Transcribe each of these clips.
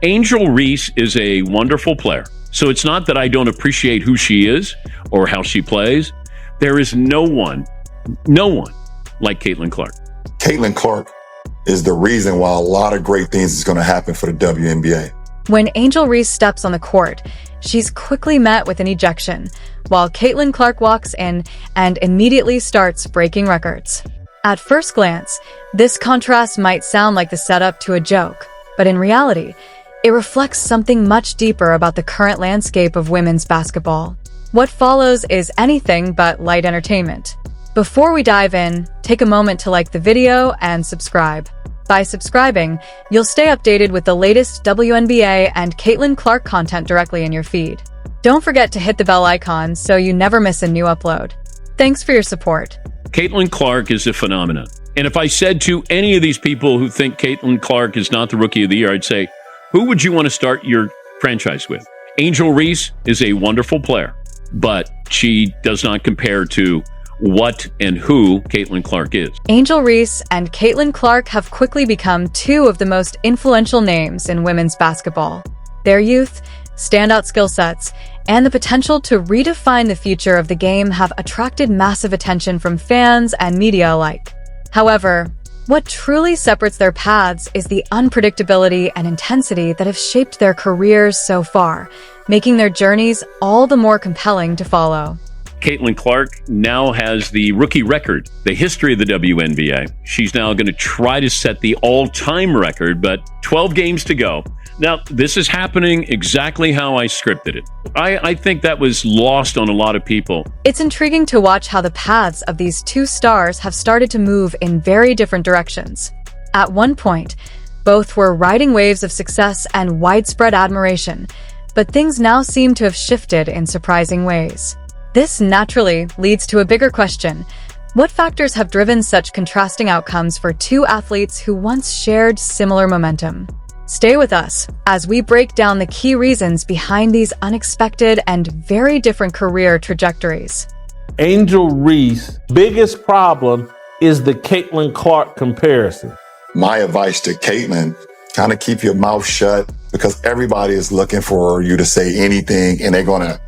Angel Reese is a wonderful player. So it's not that I don't appreciate who she is or how she plays. There is no one like Caitlin Clark. Caitlin Clark is the reason why a lot of great things is going to happen for the WNBA. When Angel Reese steps on the court, she's quickly met with an ejection, while Caitlin Clark walks in and immediately starts breaking records. At first glance, this contrast might sound like the setup to a joke, but in reality, it reflects something much deeper about the current landscape of women's basketball. What follows is anything but light entertainment. Before we dive in, take a moment to like the video and subscribe. By subscribing, you'll stay updated with the latest WNBA and Caitlin Clark content directly in your feed. Don't forget to hit the bell icon so you never miss a new upload. Thanks for your support. Caitlin Clark is a phenomenon. And if I said to any of these people who think Caitlin Clark is not the Rookie of the Year, I'd say, who would you want to start your franchise with? Angel Reese is a wonderful player, but she does not compare to what and who Caitlin Clark is. Angel Reese and Caitlin Clark have quickly become two of the most influential names in women's basketball. Their youth, standout skill sets, and the potential to redefine the future of the game have attracted massive attention from fans and media alike. However, what truly separates their paths is the unpredictability and intensity that have shaped their careers so far, making their journeys all the more compelling to follow. Caitlin Clark now has the rookie record, the history of the WNBA. She's now going to try to set the all-time record, but 12 games to go. Now, this is happening exactly how I scripted it. I think that was lost on a lot of people. It's intriguing to watch how the paths of these two stars have started to move in very different directions. At one point, both were riding waves of success and widespread admiration, but things now seem to have shifted in surprising ways. This naturally leads to a bigger question. What factors have driven such contrasting outcomes for two athletes who once shared similar momentum? Stay with us as we break down the key reasons behind these unexpected and very different career trajectories. Angel Reese's biggest problem is the Caitlin Clark comparison. My advice to Caitlin, kind of keep your mouth shut, because everybody is looking for you to say anything and they're going to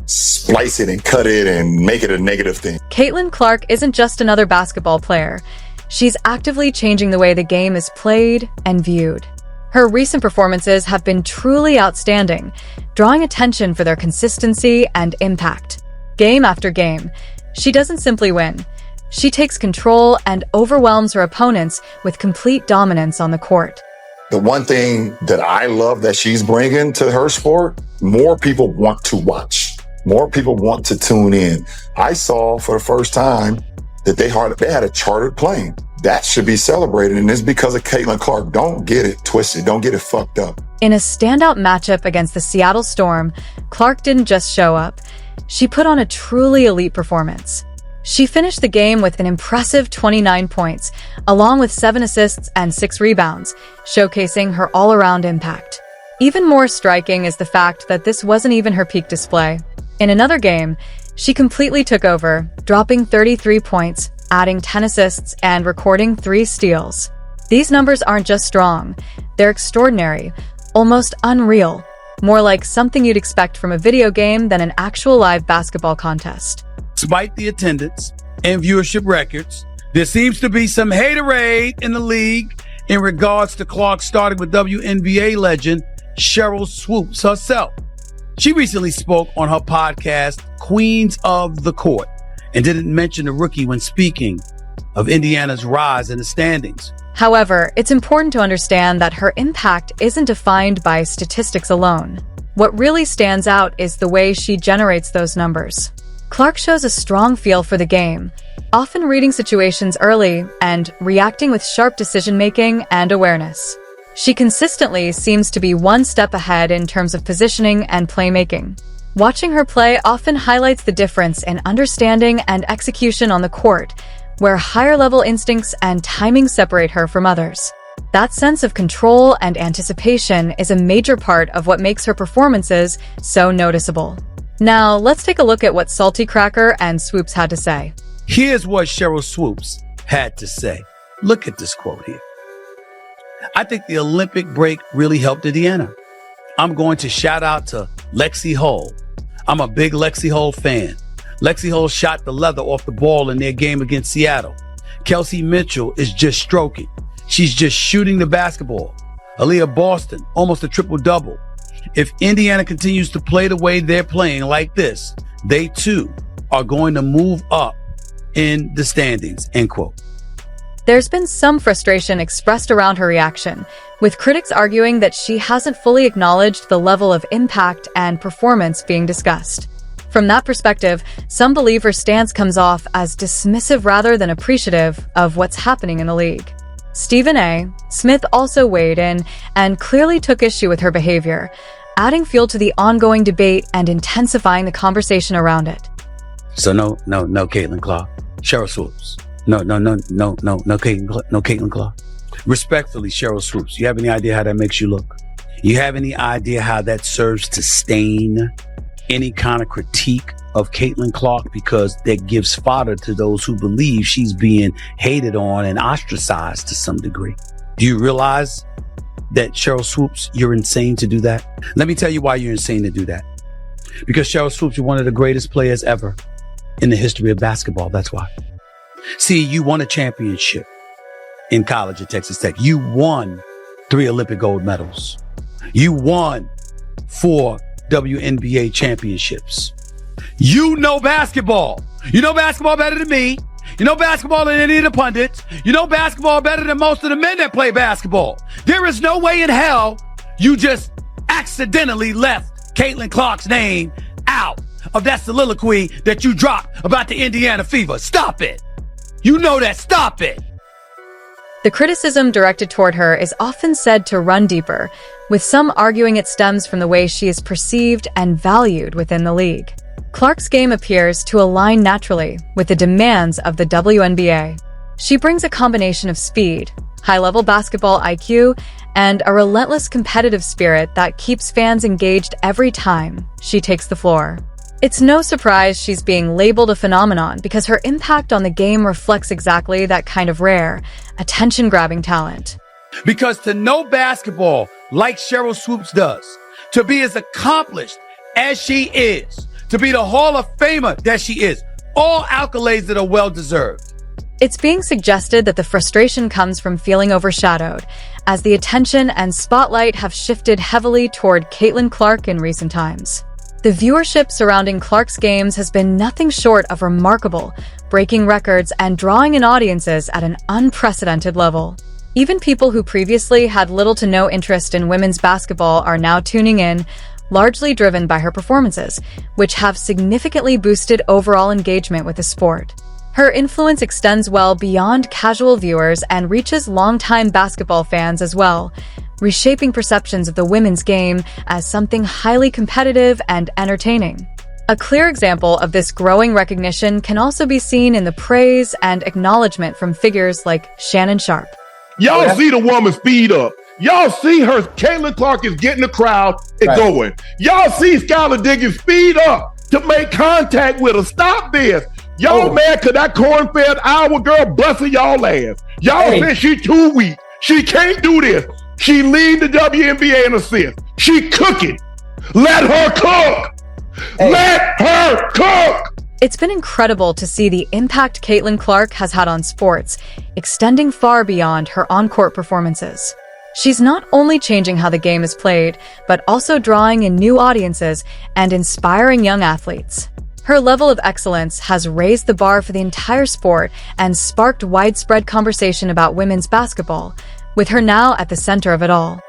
splice it and cut it and make it a negative thing. Caitlin Clark isn't just another basketball player. She's actively changing the way the game is played and viewed. Her recent performances have been truly outstanding, drawing attention for their consistency and impact. Game after game, she doesn't simply win. She takes control and overwhelms her opponents with complete dominance on the court. The one thing that I love that she's bringing to her sport, more people want to watch. More people want to tune in. I saw for the first time that they had a chartered plane. That should be celebrated, and it's because of Caitlin Clark. Don't get it twisted. Don't get it fucked up. In a standout matchup against the Seattle Storm, Clark didn't just show up. She put on a truly elite performance. She finished the game with an impressive 29 points, along with 7 assists and 6 rebounds, showcasing her all-around impact. Even more striking is the fact that this wasn't even her peak display. In another game, she completely took over, dropping 33 points, adding 10 assists, and recording 3 steals. These numbers aren't just strong, they're extraordinary, almost unreal, more like something you'd expect from a video game than an actual live basketball contest. Despite the attendance and viewership records, there seems to be some haterade in the league in regards to Clark starting with WNBA legend Cheryl Swoops herself. She recently spoke on her podcast, Queens of the Court, and didn't mention the rookie when speaking of Indiana's rise in the standings. However, it's important to understand that her impact isn't defined by statistics alone. What really stands out is the way she generates those numbers. Clark shows a strong feel for the game, often reading situations early and reacting with sharp decision-making and awareness. She consistently seems to be one step ahead in terms of positioning and playmaking. Watching her play often highlights the difference in understanding and execution on the court, where higher-level instincts and timing separate her from others. That sense of control and anticipation is a major part of what makes her performances so noticeable. Now, let's take a look at what Salty Cracker and Swoops had to say. Here's what Cheryl Swoops had to say. Look at this quote here. I think the Olympic break really helped Indiana. I'm going to shout out to Lexi Hull. I'm a big Lexi Hull fan. Lexi Hull shot the leather off the ball in their game against Seattle. Kelsey Mitchell is just stroking. She's just shooting the basketball. Aaliyah Boston, almost a triple-double. If Indiana continues to play the way they're playing like this, they too are going to move up in the standings, end quote. There's been some frustration expressed around her reaction, with critics arguing that she hasn't fully acknowledged the level of impact and performance being discussed. From that perspective, some believe her stance comes off as dismissive rather than appreciative of what's happening in the league. Stephen A. Smith also weighed in and clearly took issue with her behavior, adding fuel to the ongoing debate and intensifying the conversation around it. So no, Caitlin Clark. Cheryl Swoops. No, Caitlin Clark. Respectfully, Cheryl Swoops, you have any idea how that makes you look? You have any idea how that serves to stain any kind of critique of Caitlin Clark, because that gives fodder to those who believe she's being hated on and ostracized to some degree? Do you realize that, Cheryl Swoops, you're insane to do that? Let me tell you why you're insane to do that. Because Cheryl Swoops, you're one of the greatest players ever in the history of basketball. That's why. See, you won a championship in college at Texas Tech. You won 3 Olympic gold medals. You won 4 Wnba championships. You know basketball. You know basketball better than me. You know basketball than any of the pundits. You know basketball better than most of the men that play basketball. There is no way in hell you just accidentally left Caitlin Clark's name out of that soliloquy that you dropped about the Indiana Fever. Stop it. You know that. Stop it. The criticism directed toward her is often said to run deeper, with some arguing it stems from the way she is perceived and valued within the league. Clark's game appears to align naturally with the demands of the WNBA. She brings a combination of speed, high-level basketball IQ, and a relentless competitive spirit that keeps fans engaged every time she takes the floor. It's no surprise she's being labeled a phenomenon, because her impact on the game reflects exactly that kind of rare, attention-grabbing talent. Because to know basketball like Cheryl Swoops does, to be as accomplished as she is, to be the Hall of Famer that she is, all accolades that are well-deserved. It's being suggested that the frustration comes from feeling overshadowed, as the attention and spotlight have shifted heavily toward Caitlin Clark in recent times. The viewership surrounding Clark's games has been nothing short of remarkable, breaking records and drawing in audiences at an unprecedented level. Even people who previously had little to no interest in women's basketball are now tuning in, largely driven by her performances, which have significantly boosted overall engagement with the sport. Her influence extends well beyond casual viewers and reaches longtime basketball fans as well, reshaping perceptions of the women's game as something highly competitive and entertaining. A clear example of this growing recognition can also be seen in the praise and acknowledgement from figures like Shannon Sharp. Y'all see the woman speed up. Y'all see her, Caitlin Clark is getting the crowd and going. Y'all see Skylar Diggins speed up to make contact with her. Stop this. Y'all mad because that corn-fed Iowa girl busting y'all ass. Y'all said she too weak. She can't do this. She lead the WNBA in assists. She cooking. Let her cook. Let her cook. It's been incredible to see the impact Caitlin Clark has had on sports, extending far beyond her on-court performances. She's not only changing how the game is played, but also drawing in new audiences and inspiring young athletes. Her level of excellence has raised the bar for the entire sport and sparked widespread conversation about women's basketball, with her now at the center of it all.